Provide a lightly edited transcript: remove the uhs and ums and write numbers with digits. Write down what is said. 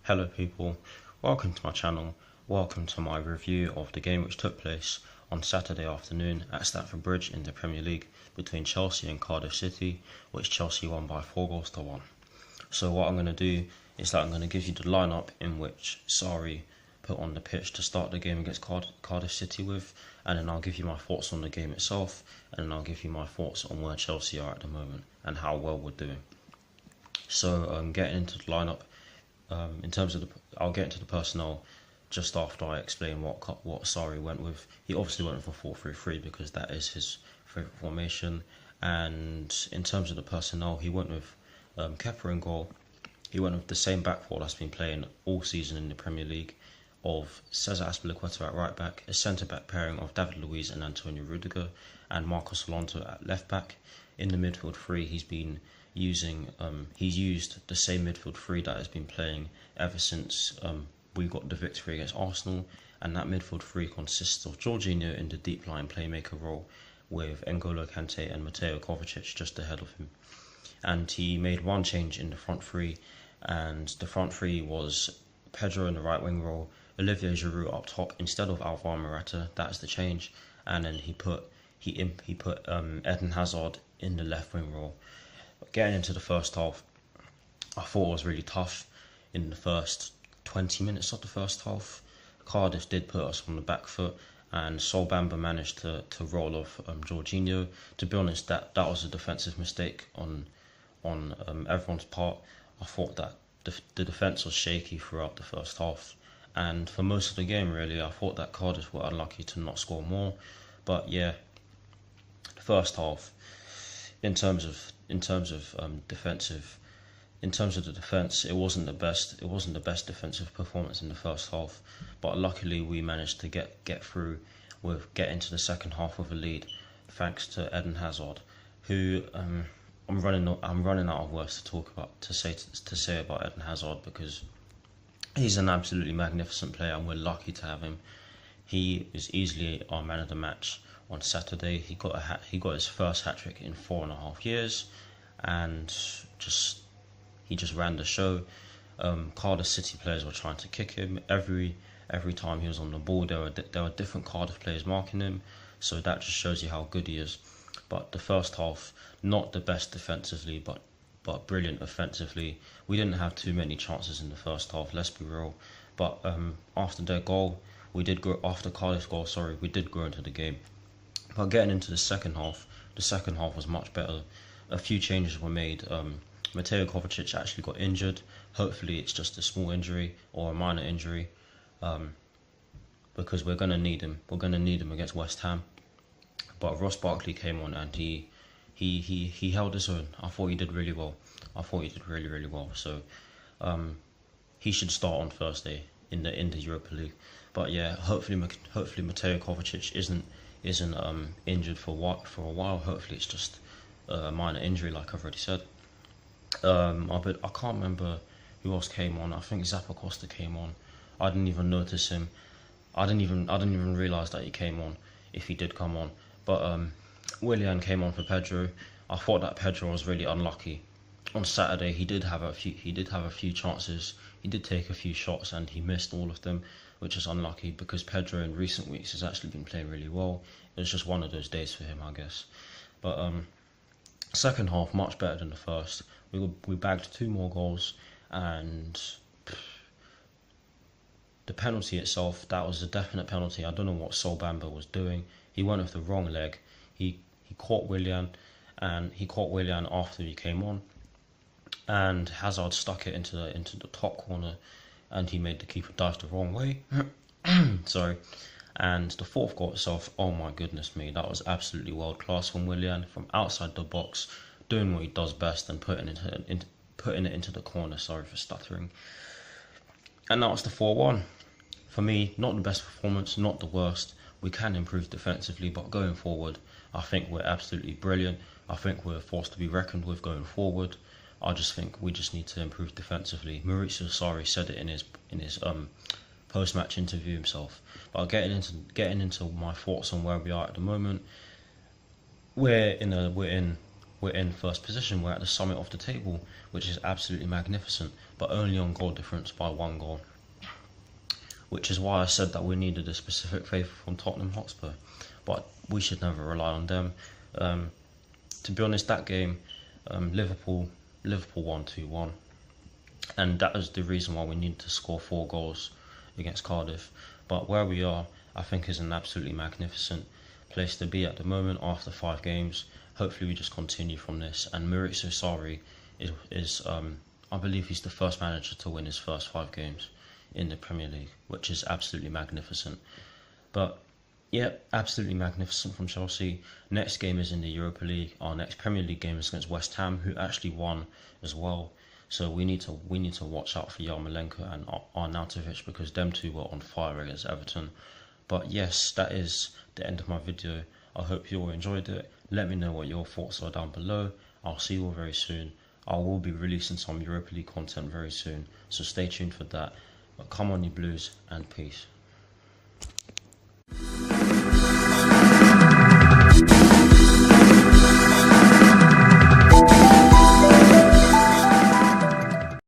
Hello people, welcome to my channel, welcome to my review of the game which took place on Saturday afternoon at Stamford Bridge in the Premier League between Chelsea and Cardiff City, which Chelsea won by 4-1. So what I'm going to do is that I'm going to give you the lineup in which Sarri put on the pitch to start the game against Cardiff City with, and then I'll give you my thoughts on the game itself, and then I'll give you my thoughts on where Chelsea are at the moment and how well we're doing. So getting into the lineup, I'll get into the personnel just after I explain what Sarri went with. He obviously went with a 4-3-3 because that is his favourite formation. And in terms of the personnel, he went with Kepa in goal. He went with the same back four that's been playing all season in the Premier League, of Cesar Azpilicueta at right back, a centre back pairing of David Luiz and Antonio Rudiger, and Marcos Alonso at left back. In the midfield three, he's used the same midfield three that has been playing ever since we got the victory against Arsenal, and that midfield three consists of Jorginho in the deep line playmaker role, with N'Golo Kante and Mateo Kovacic just ahead of him. And he made one change in the front three, and the front three was Pedro in the right wing role, Olivier Giroud up top instead of Alvaro Morata. That's the change. And then he put Eden Hazard in the left wing role. Getting into the first half, I thought it was really tough. In the first 20 minutes of the first half, Cardiff did put us on the back foot, and Sol Bamba managed to roll off Jorginho. To be honest, that was a defensive mistake on everyone's part. I thought that the defence was shaky throughout the first half, and for most of the game really, I thought that Cardiff were unlucky to not score more. But yeah, the first half, in terms of the defence, it wasn't the best. It wasn't the best defensive performance in the first half, but luckily we managed to get through, get into the second half with a lead, thanks to Eden Hazard, who I'm running out of words to say about Eden Hazard, because he's an absolutely magnificent player and we're lucky to have him. He is easily our man of the match on Saturday. He got his first hat-trick in 4.5 years, and he just ran the show. Cardiff City players were trying to kick him every time he was on the ball. There were different Cardiff players marking him, so that just shows you how good he is. But the first half, not the best defensively, but brilliant offensively. We didn't have too many chances in the first half, let's be real. But after their goal, after Cardiff's goal, we did grow into the game. But getting into the second half was much better. A few changes were made. Mateo Kovacic actually got injured. Hopefully it's just a small injury or a minor injury, because we're going to need him. We're going to need him against West Ham. But Ross Barkley came on and he held his own. I thought he did really well. Really well. So he should start on Thursday in the Europa League. But yeah, hopefully Mateo Kovacic isn't injured for a while. Hopefully it's just a minor injury, like I've already said. I can't remember who else came on. I think Zappacosta came on. I didn't even notice him. I didn't even realise that he came on, if he did come on. But Willian came on for Pedro. I thought that Pedro was really unlucky. On Saturday, he did have a few chances. He did take a few shots and he missed all of them, which is unlucky, because Pedro in recent weeks has actually been playing really well. It was just one of those days for him, I guess. But second half, much better than the first. We bagged 2 more goals, and the penalty itself, that was a definite penalty. I don't know what Sol Bamba was doing. He went with the wrong leg. He caught Willian, and he caught Willian after he came on, and Hazard stuck it into the top corner, and he made the keeper dive the wrong way. Sorry. And the fourth goal itself, oh my goodness me, that was absolutely world class from Willian, from outside the box, doing what he does best and putting it into the corner. Sorry for stuttering. And that was the 4-1. For me, not the best performance, not the worst. We can improve defensively, but going forward, I think we're absolutely brilliant. I think we're a force to be reckoned with going forward. I just think we just need to improve defensively. Maurizio Sarri said it in his post-match interview himself. But getting into my thoughts on where we are at the moment, we're in we're in first position. We're at the summit of the table, which is absolutely magnificent, but only on goal difference by 1 goal. Which is why I said that we needed a specific favour from Tottenham Hotspur, but we should never rely on them. To be honest, that game, Liverpool won 2-1, and that was the reason why we needed to score 4 goals against Cardiff. But where we are, I think, is an absolutely magnificent place to be at the moment after 5 games. Hopefully we just continue from this, and Maurizio Sarri is I believe he's the first manager to win his first 5 games in the Premier League, which is absolutely magnificent. But yeah, absolutely magnificent from Chelsea. Next game is in the Europa League. Our next Premier League game is against West Ham, who actually won as well. So we need to watch out for Yarmolenko and Arnautovic, because them two were on fire against Everton. But yes, that is the end of my video. I hope you all enjoyed it. Let me know what your thoughts are down below. I'll see you all very soon. I will be releasing some Europa League content very soon, so stay tuned for that. But come on, you Blues, and peace.